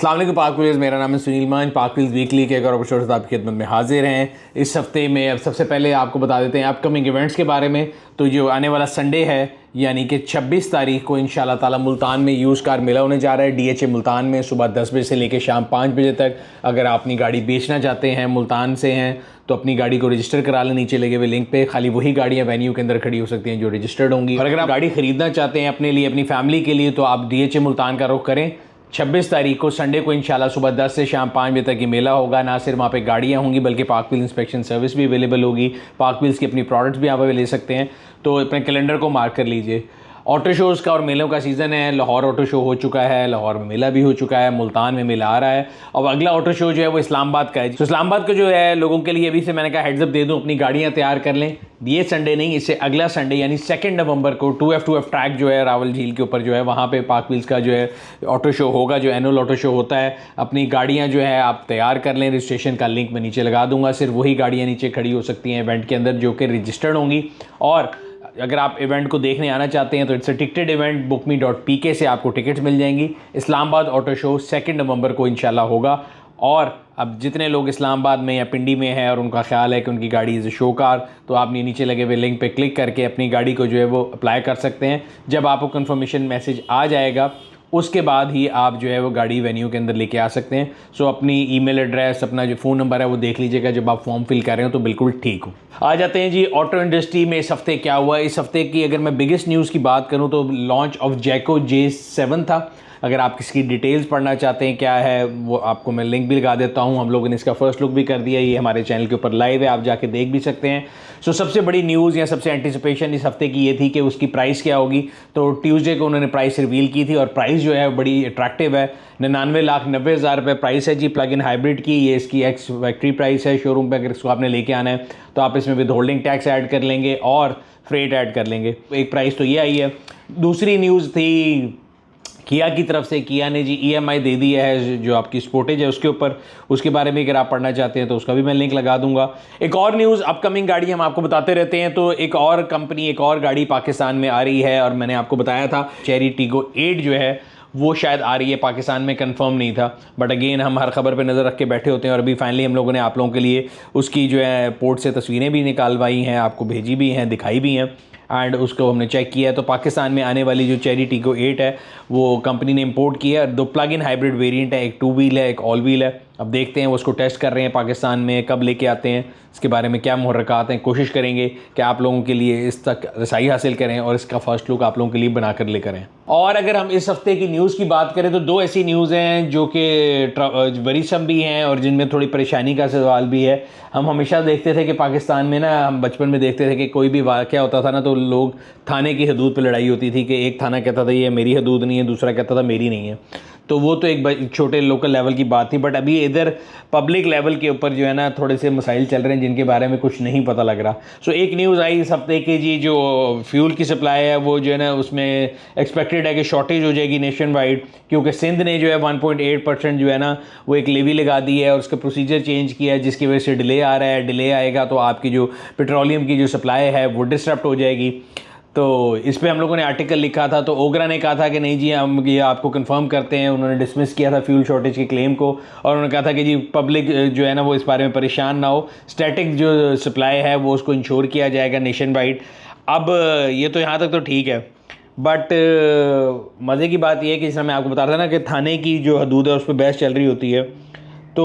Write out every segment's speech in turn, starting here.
अस्सलाम वालेकुम पाक व्यूअर्स, मेरा नाम है सुनील मान। पाक व्यूअर्स वीकली के एक और एपिसोड से आपकी खिदमत में हाजिर हैं। इस हफ्ते में अब सबसे पहले आपको बता देते हैं अपकमिंग इवेंट्स के बारे में। तो जो आने वाला संडे है यानी कि 26 तारीख को इंशाल्लाह ताला मुल्तान में यूज़ कार मेला होने जा रहा है। DHA मुल्तान में सुबह 10 बजे से लेकर शाम 5 बजे तक। अगर आप अपनी गाड़ी बेचना चाहते हैं, मुल्तान से हैं, तो अपनी गाड़ी को रजिस्टर करा लें। नीचे लगे हुए लिंक पे खाली वही गाड़ियाँ वेन्यू के अंदर खड़ी हो सकती हैं जो रजिस्टर्ड होंगी। और अगर आप गाड़ी खरीदना चाहते हैं अपने लिए, अपनी फैमिली के लिए, तो आप DHA मुल्तान का रुख करें। 26 तारीख को संडे को इंशाल्लाह सुबह 10 से शाम 5 बजे तक ये मेला होगा। ना सिर्फ वहाँ पे गाड़ियाँ होंगी बल्कि पाक व्हील इंस्पेक्शन सर्विस भी अवेलेबल होगी। पाक व्हील्स की अपनी प्रोडक्ट्स भी यहाँ पर ले सकते हैं। तो अपने कैलेंडर को मार्क कर लीजिए। ऑटो शोज़ का और मेलों का सीज़न है। लाहौर ऑटो शो हो चुका है, लाहौर में मेला भी हो चुका है, मुल्तान में मेला आ रहा है। अब अगला ऑटो शो जो है वो इस्लामाबाद का है। तो इस्लामाबाद का जो है लोगों के लिए अभी से मैंने कहा हेड्सअप दे दूं, अपनी गाड़ियाँ तैयार कर लें। ये संडे नहीं, इससे अगला संडे यानी 2 नवंबर को 2F2F ट्रैक जो है रावल झील के ऊपर जो है वहाँ पे पाक व्हील्स का जो है ऑटो शो होगा, जो एनुअल ऑटो शो होता है। अपनी गाड़ियाँ जो है आप तैयार कर लें। रजिस्ट्रेशन का लिंक मैं नीचे लगा दूंगा। सिर्फ वही गाड़ियाँ नीचे खड़ी हो सकती हैं इवेंट के अंदर जो कि रजिस्टर्ड होंगी। और अगर आप इवेंट को देखने आना चाहते हैं तो it's a ticketed event. bookme.pk से आपको टिकट्स मिल जाएंगी। इस्लामाबाद ऑटो शो 2 नवंबर को इंशाल्लाह होगा। और अब जितने लोग इस्लामाबाद में या पिंडी में हैं और उनका ख्याल है कि उनकी गाड़ी इज़ शो कार, तो आप नीचे लगे हुए लिंक पे क्लिक करके अपनी गाड़ी को जो है वो अप्लाई कर सकते हैं। जब आपको कंफर्मेशन मैसेज आ जाएगा उसके बाद ही आप जो है वो गाड़ी वेन्यू के अंदर लेके आ सकते हैं। सो अपनी ईमेल एड्रेस, अपना जो फ़ोन नंबर है वो देख लीजिएगा जब आप फॉर्म फिल कर रहे हो, तो बिल्कुल ठीक हो। आ जाते हैं जी ऑटो इंडस्ट्री में इस हफ्ते क्या हुआ। इस हफ्ते की अगर मैं बिगेस्ट न्यूज़ की बात करूं तो लॉन्च ऑफ जैको J7 था। अगर आप किसकी डिटेल्स पढ़ना चाहते हैं क्या है, वो आपको मैं लिंक भी लगा देता हूं। हम लोगों ने इसका फर्स्ट लुक भी कर दिया, ये हमारे चैनल के ऊपर लाइव है, आप जाके देख भी सकते हैं। सो सबसे बड़ी न्यूज़ या सबसे एंटिसिपेशन इस हफ्ते की ये थी कि उसकी प्राइस क्या होगी। तो ट्यूसडे को उन्होंने प्राइस रिवील की थी और प्राइस जो है बड़ी अट्रैक्टिव है। 99,90,000 रुपये प्राइस है जी प्लग इन हाइब्रिड की। ये इसकी एक्स फैक्ट्री प्राइस है शोरूम पे। अगर इसको आपने लेके आना है तो आप इसमें विद होल्डिंग टैक्स ऐड कर लेंगे और फ्रेट ऐड कर लेंगे। एक प्राइस तो ये आई है। दूसरी न्यूज़ थी किया की तरफ से। किया ने जी EMI दे दिया है जो आपकी स्पोर्टेज है उसके ऊपर। उसके बारे में अगर आप पढ़ना चाहते हैं तो उसका भी मैं लिंक लगा दूंगा। एक और न्यूज़, अपकमिंग गाड़ी हम आपको बताते रहते हैं, तो एक और कंपनी, एक और गाड़ी पाकिस्तान में आ रही है। और मैंने आपको बताया था चेरी टीगो 8 जो है वो शायद आ रही है पाकिस्तान में, कंफर्म नहीं था। बट अगेन हम हर खबर पे नज़र रख के बैठे होते हैं और अभी फाइनली हम लोगों ने आप लोगों के लिए उसकी जो है पोर्ट से तस्वीरें भी निकालवाई हैं, आपको भेजी भी हैं, दिखाई भी हैं एंड उसको हमने चेक किया है। तो पाकिस्तान में आने वाली जो चेरी टीगो 8 है वो कंपनी ने इंपोर्ट की है। 2 प्लग इन हाइब्रिड वेरिएंट है, एक 2 व्हील है, एक ऑल व्हील है। अब देखते हैं वो उसको टेस्ट कर रहे हैं पाकिस्तान में, कब लेके आते हैं, इसके बारे में क्या मुहर्रकात हैं। कोशिश करेंगे कि आप लोगों के लिए इस तक रसाई हासिल करें और इसका फर्स्ट लुक आप लोगों के लिए बनाकर लेकर आएँ। और अगर हम इस हफ्ते की न्यूज़ की बात करें तो 2 ऐसी न्यूज़ हैं जो कि वरीसम भी हैं और जिनमें थोड़ी परेशानी का सवाल भी है। हम हमेशा देखते थे कि पाकिस्तान में ना, हम बचपन में देखते थे कि कोई भी वाक़या होता था ना तो लोग थाने की हदूद पर लड़ाई होती थी कि एक थाना कहता था ये मेरी हदूद नहीं है, दूसरा कहता था मेरी नहीं है। तो वो तो एक छोटे लोकल लेवल की बात थी। बट अभी इधर पब्लिक लेवल के ऊपर जो है ना थोड़े से मसाइल चल रहे हैं जिनके बारे में कुछ नहीं पता लग रहा। सो एक न्यूज़ आई इस हफ्ते की जी, जो फ्यूल की सप्लाई है वो जो है ना उसमें एक्सपेक्टेड है कि शॉर्टेज हो जाएगी नेशन वाइड, क्योंकि सिंध ने जो है 1.8% जो है ना वो एक लेवी लगा दी है और उसका प्रोसीजर चेंज किया है, जिसकी वजह से डिले आ रहा है। डिले आएगा तो आपकी जो पेट्रोलियम की जो सप्लाई है वो डिस्टर्ब हो जाएगी। तो इस पे हम लोगों ने आर्टिकल लिखा था। तो ओगरा ने कहा था कि नहीं जी हम ये आपको कंफर्म करते हैं। उन्होंने डिसमिस किया था फ्यूल शॉर्टेज के क्लेम को और उन्होंने कहा था कि जी पब्लिक जो है ना वो इस बारे में परेशान ना हो, स्टैटिक जो सप्लाई है वो उसको इंश्योर किया जाएगा नेशन वाइड। अब ये तो यहाँ तक तो ठीक है, बट मज़े की बात यह है कि जैसा मैं आपको बता रहा था ना कि थाने की जो हदूद है उस पर बहस चल रही होती है। तो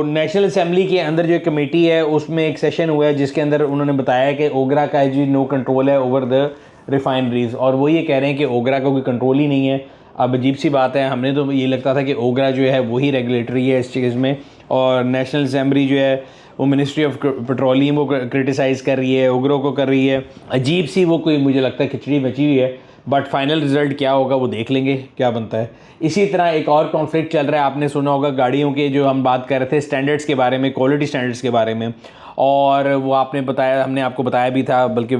नेशनल असेंबली के अंदर जो कमेटी है उसमें एक सेशन हुआ है जिसके अंदर उन्होंने बताया कि ओगरा का जी नो कंट्रोल है ओवर द रिफाइनरीज, और वो ये कह रहे हैं कि ओगरा का कोई कंट्रोल ही नहीं है। अब अजीब सी बात है, हमने तो ये लगता था कि ओगरा जो है वही रेगुलेटरी है इस चीज़ में, और नेशनल असेंबली जो है वो मिनिस्ट्री ऑफ पेट्रोलियम को क्रिटिसाइज़ कर रही है, ओगरों को कर रही है। अजीब सी वो कोई मुझे लगता है खिचड़ी मची हुई है। बट फाइनल रिजल्ट क्या होगा वो देख लेंगे क्या बनता है। इसी तरह एक और कॉन्फ्लिक्ट चल रहा है, आपने सुना होगा गाड़ियों के, जो हम बात कर रहे थे स्टैंडर्ड्स के बारे में, क्वालिटी स्टैंडर्ड्स के बारे में। और वो आपने बताया, हमने आपको बताया भी था, बल्कि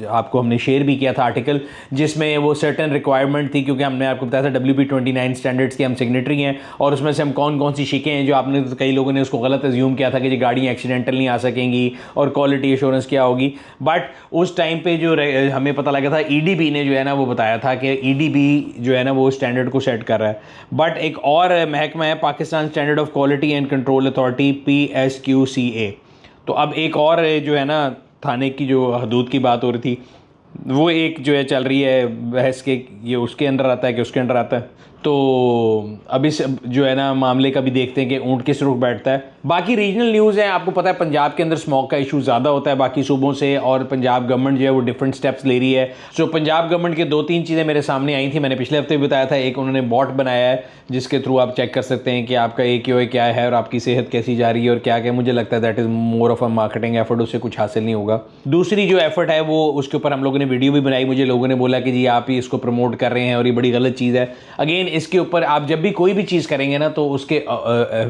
आपको हमने शेयर भी किया था आर्टिकल, जिसमें वो सर्टेन रिक्वायरमेंट थी, क्योंकि हमने आपको बताया था WP29 स्टैंडर्ड्स के हम सिग्नेटरी हैं, और उसमें से हम कौन कौन सी शिकें हैं जो आपने, कई लोगों ने उसको गलत अज्यूम किया था कि ये गाड़ियाँ एक्सीडेंटल नहीं आ सकेंगी और क्वालिटी एश्योरेंस क्या होगी। बट उस टाइम पे जो हमें पता लगा था, EDB ने जो है ना वो बताया था कि EDB जो है ना वो स्टैंडर्ड को सेट कर रहा है। बट एक और महकमा है, Pakistan standard of quality and control authority, PSQCA। तो अब एक और जो है ना थाने की जो हदूद की बात हो रही थी, वो एक जो है चल रही है बहस के, ये उसके अंडर आता है कि उसके अंडर आता है। तो अब इस जो है ना मामले का भी देखते हैं कि ऊँट किस रुख बैठता है। बाकी रीजनल न्यूज़ है, आपको पता है पंजाब के अंदर स्मॉग का इशू ज़्यादा होता है बाकी सूबों से, और पंजाब गवर्नमेंट जो है वो डिफरेंट स्टेप्स ले रही है। सो पंजाब गवर्नमेंट के 2-3 चीज़ें मेरे सामने आई थी, मैंने पिछले हफ्ते भी बताया था। एक, उन्होंने बॉट बनाया है जिसके थ्रू आप चेक कर सकते हैं कि आपका AQI क्या है और आपकी सेहत कैसी जा रही है और क्या क्या। मुझे लगता है that is more of a marketing effort, उससे कुछ हासिल नहीं होगा। दूसरी जो एफर्ट है वो, उसके ऊपर हम लोगों ने वीडियो भी बनाई, मुझे लोगों ने बोला कि जी आप ही इसको प्रमोट कर रहे हैं और ये बड़ी गलत चीज़ है। अगेन इसके ऊपर आप जब भी कोई भी चीज़ करेंगे ना तो उसके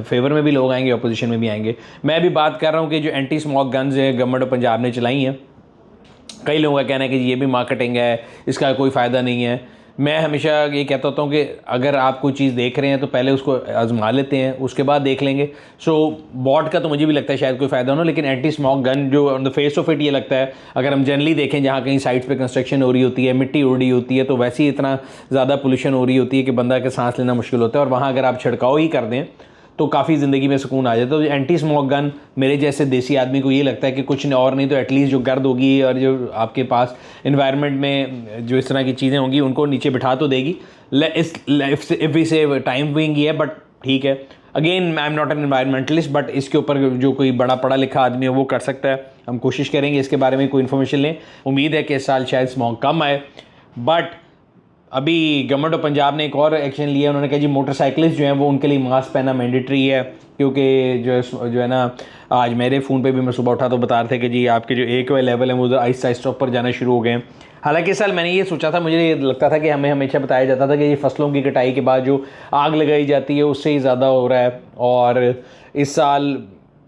फेवर में भी लोग आएंगे, अपोजिशन में भी आएंगे। मैं भी बात कर रहा हूँ कि जो एंटी स्मॉग गन्स है गवर्नमेंट ऑफ पंजाब ने चलाई हैं, कई लोगों का कहना है कि ये भी मार्केटिंग है, इसका कोई फ़ायदा नहीं है। मैं हमेशा ये कहता होता हूँ कि अगर आप कोई चीज़ देख रहे हैं तो पहले उसको आजमा लेते हैं, उसके बाद देख लेंगे। सो बॉट का तो मुझे भी लगता है शायद कोई फ़ायदा हो, लेकिन एंटी स्मॉग गन जो on the face of it ये लगता है, अगर हम जनरली देखें जहाँ कहीं साइट्स पे कंस्ट्रक्शन हो रही होती है, मिट्टी उड़ रही होती है, तो वैसे ही इतना ज़्यादा पोल्यूशन हो रही होती है कि बंदा के सांस लेना मुश्किल होता है, और वहाँ अगर आप छिड़काव ही कर दें तो काफ़ी ज़िंदगी में सुकून आ जाता है। तो एंटी स्मॉग गन मेरे जैसे देसी आदमी को ये लगता है कि कुछ और नहीं तो एटलीस्ट जो गर्द होगी और जो आपके पास इन्वायरमेंट में जो इस तरह की चीज़ें होंगी उनको नीचे बिठा तो देगी। इफ़ वी से टाइम बिंग ये, बट ठीक है। Again I am not an environmentalist, but इसके ऊपर जो कोई बड़ा पढ़ा लिखा आदमी है वो कर सकता है। हम कोशिश करेंगे इसके बारे में कोई इन्फॉर्मेशन लें। उम्मीद है कि इस साल शायद स्मॉग कम आए। बट अभी गवर्नमेंट ऑफ पंजाब ने एक और एक्शन लिया, उन्होंने कहा जी मोटरसाइकिलिस्ट जो हैं वो उनके लिए मास्क पहनना मैंडेटरी है, क्योंकि जो है ना आज मेरे फ़ोन पे भी मैं सुबह उठा तो बता रहे थे कि जी आपके जो AQI लेवल है वो आहिस्ता आहिस्ता ऊपर जाना शुरू हो गए हैं। हालांकि इस साल मैंने ये सोचा था, मुझे ये लगता था कि हमें हमेशा बताया जाता था कि ये फसलों की कटाई के बाद जो आग लगाई जाती है उससे ही ज़्यादा हो रहा है, और इस साल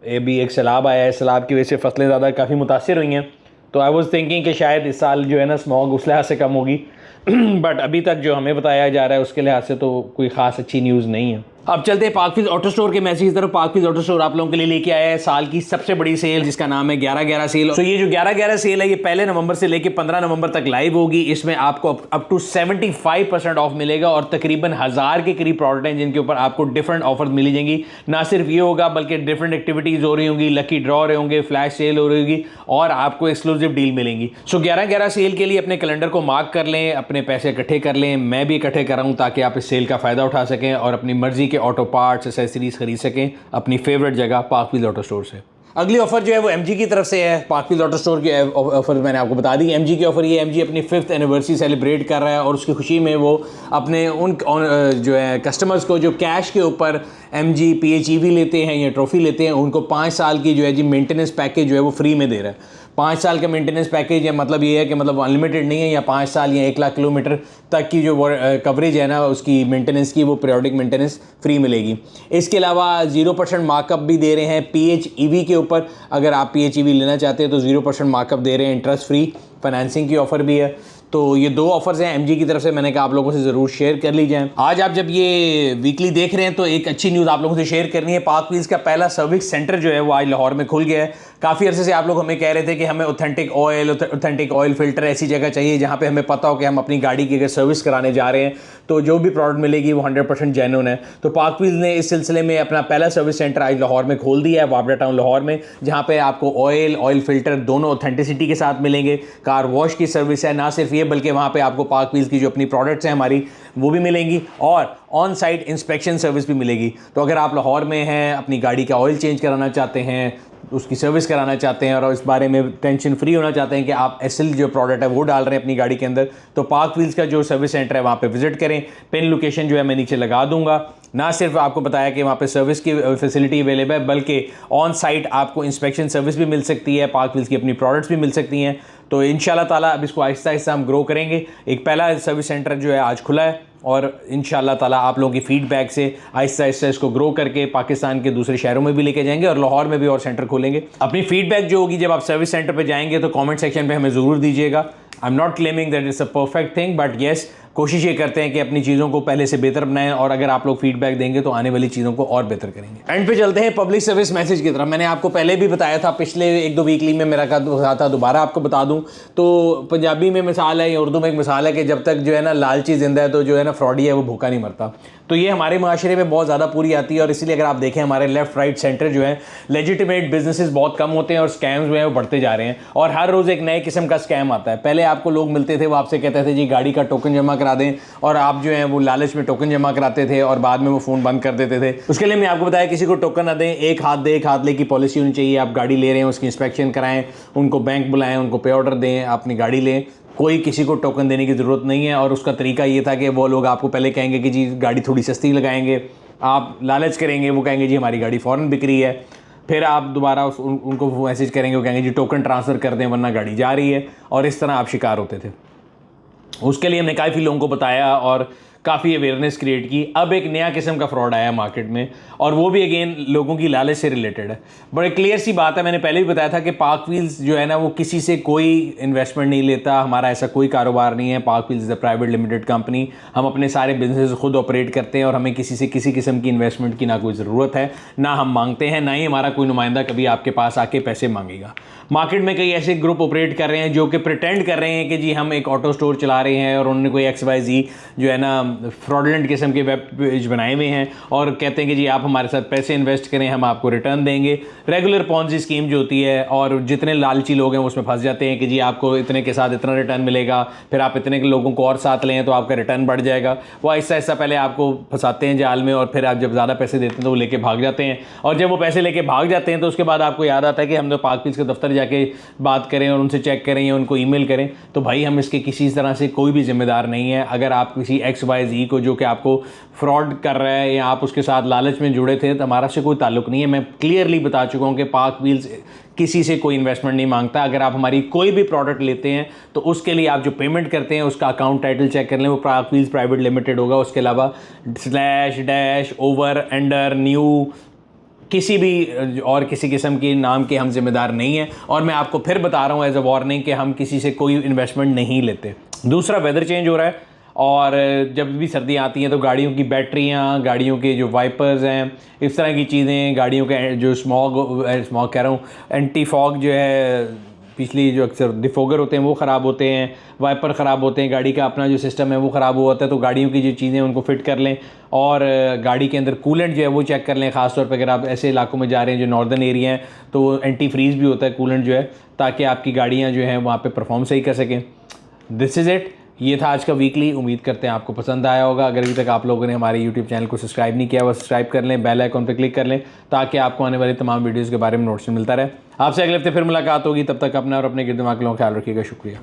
ये भी एक सैलाब आया है, सैलाब की वजह से फसलें ज़्यादा काफ़ी मुतासिर हुई हैं। तो आई वॉज थिंकिंग कि शायद इस साल जो है ना स्मॉग उस लिहाज से कम होगी बट अभी तक जो हमें बताया जा रहा है उसके लिहाज से तो कोई ख़ास अच्छी न्यूज़ नहीं है। अब चलते हैं पाकफिज ऑटो स्टोर के मैसेज की तरफ। पाकफिज ऑटो स्टोर आप लोगों के लिए लेके आया है साल की सबसे बड़ी सेल, जिसका नाम है 11/11 सेल। तो ये जो 11/11 सेल है ये 1 नवंबर से लेके 15 नवंबर तक लाइव होगी। इसमें आपको अप टू 75% ऑफ मिलेगा और तकरीबन 1000 के करीब प्रोडक्ट हैं जिनके ऊपर आपको डिफरेंट ऑफर्स मिली जाएंगी। ना सिर्फ ये होगा बल्कि डिफरेंट एक्टिविटीज़ हो रही होंगी, लकी ड्रॉ हो रहे होंगे, फ्लैश सेल हो रही होगी और आपको एक्सक्लूसिव डील मिलेंगी। सो 11/11 सेल के लिए अपने कैलेंडर को मार्क कर लें, अपने पैसे इकट्ठे कर लें। मैं भी इकट्ठे कर रहा हूँ ताकि आप इस सेल का फ़ायदा उठा सकें और अपनी मर्जी के ऑटो पार्ट्स एसेसरीज खरीद सकें अपनी फेवरेट जगह पाकफिज ऑटो स्टोर से। अगली ऑफर जो है वो MG की तरफ से है। पाकफिज ऑटो स्टोर की ऑफर मैंने आपको बता दी। MG की ऑफर ये, MG अपनी 5th एनिवर्सरी सेलिब्रेट कर रहा है और उसकी खुशी में वो अपने उन जो है कस्टमर्स को जो कैश के ऊपर MG PHEV लेते हैं या ट्रॉफी लेते हैं उनको 5 साल की जो है जी मेंटेनेंस पैकेज जो है वो फ्री में दे रहा है। 5 साल का मेंटेनेंस पैकेज है, मतलब ये है कि मतलब अनलिमिटेड नहीं है, या 5 साल या 1 लाख किलोमीटर तक की जो कवरेज है ना उसकी मेंटेनेंस की, वो पीरियोडिक मेंटेनेंस फ्री मिलेगी। इसके अलावा 0% मार्कअप भी दे रहे हैं PHEV के ऊपर। अगर आप PHEV लेना चाहते हैं तो 0% मार्कअप दे रहे हैं, इंटरेस्ट फ्री फाइनेंसिंग की ऑफ़र भी है। तो ये 2 ऑफर्स हैं MG की तरफ से, मैंने कहा आप लोगों से ज़रूर शेयर कर ली जाए। आज आप जब ये वीकली देख रहे हैं तो एक अच्छी न्यूज़ आप लोगों से शेयर करनी है। पाकफिज का पहला सर्विस सेंटर जो है वो आज लाहौर में खुल गया है। काफ़ी अरसे से आप लोग हमें कह रहे थे कि हमें ऑथेंटिक ऑयल फिल्टर ऐसी जगह चाहिए जहाँ पे हमें पता हो कि हम अपनी गाड़ी की अगर सर्विस कराने जा रहे हैं तो जो भी प्रोडक्ट मिलेगी वो 100% जेन्युइन है। तो पाकफिज ने इस सिलसिले में अपना पहला सर्विस सेंटर आज लाहौर में खोल दिया है, वाबड़ा टाउन लाहौर में, जहाँ पे आपको ऑयल फिल्टर दोनों ऑथेंटिसिटी के साथ मिलेंगे। कार वॉश की सर्विस है, ना सिर्फ ये बल्कि वहाँ पे आपको पाकफिज की जो अपनी प्रोडक्ट्स हैं हमारी वो भी मिलेंगी और ऑन साइट इंस्पेक्शन सर्विस भी मिलेगी। तो अगर आप लाहौर में हैं, अपनी गाड़ी का ऑयल चेंज कराना चाहते हैं, उसकी सर्विस कराना चाहते हैं और इस बारे में टेंशन फ्री होना चाहते हैं कि आप एसएल जो प्रोडक्ट है वो डाल रहे हैं अपनी गाड़ी के अंदर, तो पाकफिज का जो सर्विस सेंटर है वहाँ पे विजिट करें। पिन लोकेशन जो है मैं नीचे लगा दूंगा। ना सिर्फ आपको बताया कि वहाँ पे सर्विस की फैसिलिटी अवेलेबल है बल्कि ऑन साइट आपको इंस्पेक्शन सर्विस भी मिल सकती है, पाकफिज की अपनी प्रोडक्ट्स भी मिल सकती हैं। तो इंशाल्लाह ताला अब इसको आहिस्ता आहिस्ता हम ग्रो करेंगे। एक पहला सर्विस सेंटर जो है आज खुला है और इंशाल्लाह ताला आप लोगों की फीडबैक से आहिस्ता आहिस्ता इसको ग्रो करके पाकिस्तान के दूसरे शहरों में भी लेके जाएंगे और लाहौर में भी और सेंटर खोलेंगे। अपनी फीडबैक जो होगी जब आप सर्विस सेंटर पे जाएंगे तो कमेंट सेक्शन पे हमें ज़रूर दीजिएगा। I am not claiming that it's a perfect thing, but yes कोशिश ये करते हैं कि अपनी चीज़ों को पहले से बेहतर बनाएं, और अगर आप लोग फीडबैक देंगे तो आने वाली चीज़ों को और बेहतर करेंगे। एंड पे चलते हैं पब्लिक सर्विस मैसेज की तरफ। मैंने आपको पहले भी बताया था, पिछले 1-2 वीकली में मेरा कहा था, दोबारा आपको बता दूं तो पंजाबी में मिसाल है या उर्दू में एक मिसाल है कि जब तक जो है ना लालची जिंदा है तो जो है ना फ्रॉडी है वो भूखा नहीं मरता। तो ये हमारे माशरे में बहुत ज़्यादा पूरी आती है, और इसीलिए अगर आप देखें हमारे लेफ्ट राइट सेंटर जो है लेजिटिमेट बिजनेसेस बहुत कम होते हैं और स्कैम्स जो है वो बढ़ते जा रहे हैं, और हर रोज़ एक नए किस्म का स्कैम आता है। पहले आपको लोग मिलते थे, वो आपसे कहते थे जी गाड़ी का टोकन जमा करा दें, और आप जो है वो लालच में टोकन जमा कराते थे और बाद में वो फ़ोन बंद कर देते थे। उसके लिए मैं आपको बताया किसी को टोकन ना दें, एक हाथ ले की पॉलिसी होनी चाहिए। आप गाड़ी ले रहे हैं उसकी इंस्पेक्शन कराएं, उनको बैंक बुलाएं, उनको पे ऑर्डर दें, अपनी गाड़ी लें। कोई किसी को टोकन देने की ज़रूरत नहीं है। और उसका तरीका ये था कि वो लोग आपको पहले कहेंगे कि जी गाड़ी थोड़ी सस्ती लगाएंगे, आप लालच करेंगे, वो कहेंगे जी हमारी गाड़ी फ़ौरन बिक रही है, फिर आप दोबारा उनको मैसेज करेंगे, वो कहेंगे जी टोकन ट्रांसफ़र कर दें वरना गाड़ी जा रही है, और इस तरह आप शिकार होते थे। उसके लिए हमने काफ़ी लोगों को बताया और काफ़ी अवेयरनेस क्रिएट की। अब एक नया किस्म का फ्रॉड आया मार्केट में, और वो भी अगेन लोगों की लालच से रिलेटेड है। बड़ी क्लियर सी बात है, मैंने पहले भी बताया था कि पाक व्हील्स जो है ना वो किसी से कोई इन्वेस्टमेंट नहीं लेता। हमारा ऐसा कोई कारोबार नहीं है। पाक wheels is a private limited company. हम अपने सारे बिजनेस खुद ऑपरेट करते हैं, और हमें किसी से किसी किस्म की इन्वेस्टमेंट की ना कोई ज़रूरत है, ना हम मांगते हैं, ना ही हमारा कोई नुमाइंदा कभी आपके पास आके पैसे मांगेगा। मार्केट में कई ऐसे ग्रुप ऑपरेट कर रहे हैं जो कि प्रिटेंड कर रहे हैं कि जी हम एक ऑटो स्टोर चला रहे हैं, और उन्होंने कोई XYZ जो है ना फ्रॉडलेंट किस्म के वेब पेज बनाए हुए हैं, और कहते हैं कि जी आप हमारे साथ पैसे इन्वेस्ट करें, हम आपको रिटर्न देंगे। रेगुलर पॉन्जी स्कीम जो होती है, और जितने लालची लोग हैं उसमें फंस जाते हैं कि जी आपको इतने के साथ इतना रिटर्न मिलेगा, फिर आप इतने के लोगों को और साथ लें तो आपका रिटर्न बढ़ जाएगा। वो आहिस्ता आहिस्ता पहले आपको फंसाते हैं जाल में, और फिर आप जब ज़्यादा पैसे देते हैं तो वो लेके भाग जाते हैं। और जब वो पैसे लेके भाग जाते हैं तो उसके बाद आपको याद आता है कि हम तो पाक व्हील्स के दफ्तर जाके बात करें और उनसे चेक करें या उनको ईमेल करें। तो भाई हम इसके किसी तरह से कोई भी जिम्मेदार नहीं है। अगर आप किसी XYZ को जो कि आपको फ्रॉड कर रहा है या आप उसके साथ लालच में जुड़े थे, तो हमारा से कोई ताल्लुक नहीं है। मैं क्लियरली बता चुका हूँ कि पाक व्हील्स किसी से कोई इन्वेस्टमेंट नहीं मांगता। अगर आप हमारी कोई भी प्रोडक्ट लेते हैं तो उसके लिए आप जो पेमेंट करते हैं उसका अकाउंट टाइटल चेक कर लें, वो पाक व्हील्स प्राइवेट लिमिटेड होगा। उसके अलावा / ओवर अंडर न्यू किसी भी और किसी किस्म के नाम के हम जिम्मेदार नहीं हैं। और मैं आपको फिर बता रहा हूँ एज अ वार्निंग कि हम किसी से कोई इन्वेस्टमेंट नहीं लेते। दूसरा, वेदर चेंज हो रहा है, और जब भी सर्दियाँ आती हैं तो गाड़ियों की बैटरियाँ, गाड़ियों के जो वाइपर्स हैं, इस तरह की चीज़ें, गाड़ियों के जो स्मॉग कह रहा हूँ, एंटी फॉग जो है, पिछली जो अक्सर डिफोगर होते हैं वो ख़राब होते हैं, वाइपर ख़राब होते हैं, गाड़ी का अपना जो सिस्टम है वो ख़राब हुआ होता है। तो गाड़ियों की जो चीज़ें उनको फिट कर लें, और गाड़ी के अंदर कूलेंट जो है वो चेक कर लें। ख़ासतौर पर अगर आप ऐसे इलाकों में जा रहे हैं जो नॉर्दर्न एरिया हैं तो एंटी फ्रीज़ भी होता है कूलेंट जो है, ताकि आपकी गाड़ियाँ जो हैं वहाँ पर परफॉर्म सही कर सकें। This is it. ये था आज का वीकली। उम्मीद करते हैं आपको पसंद आया होगा। अगर अभी तक आप लोगों ने हमारे YouTube चैनल को सब्सक्राइब नहीं किया, वो सब्सक्राइब कर लें, बेल आइकॉन पर क्लिक कर लें, ताकि आपको आने वाली तमाम वीडियोस के बारे में नोटिफिकेशन मिलता रहे। आपसे अगले हफ्ते फिर मुलाकात होगी। तब तक अपना और अपने गिरद दिमाग का ख्याल रखिएगा। शुक्रिया।